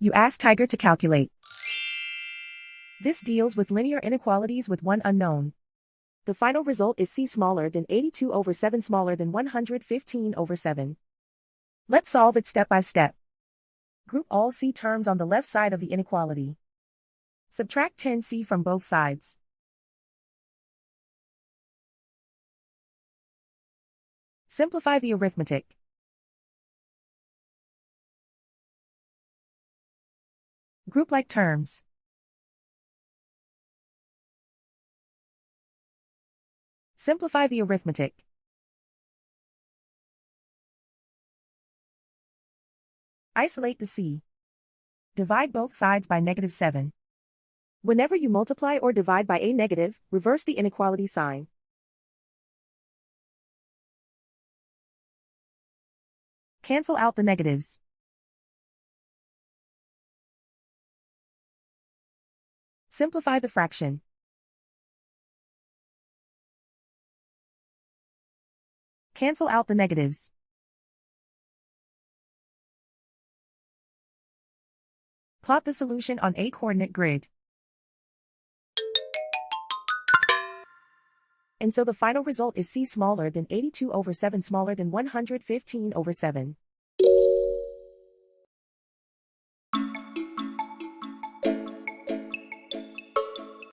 You ask Tiger to calculate. This deals with linear inequalities with one unknown. The final result is c smaller than 82 over 7 smaller than 115 over 7. Let's solve it step by step. Group all c terms on the left side of the inequality. Subtract 10c from both sides. Simplify the arithmetic. Group like terms. Simplify the arithmetic. Isolate the c. Divide both sides by -7. Whenever you multiply or divide by a negative, reverse the inequality sign. Cancel out the negatives. Simplify the fraction. Cancel out the negatives. Plot the solution on a coordinate grid. And so the final result is c smaller than 82 over 7 smaller than 115 over 7.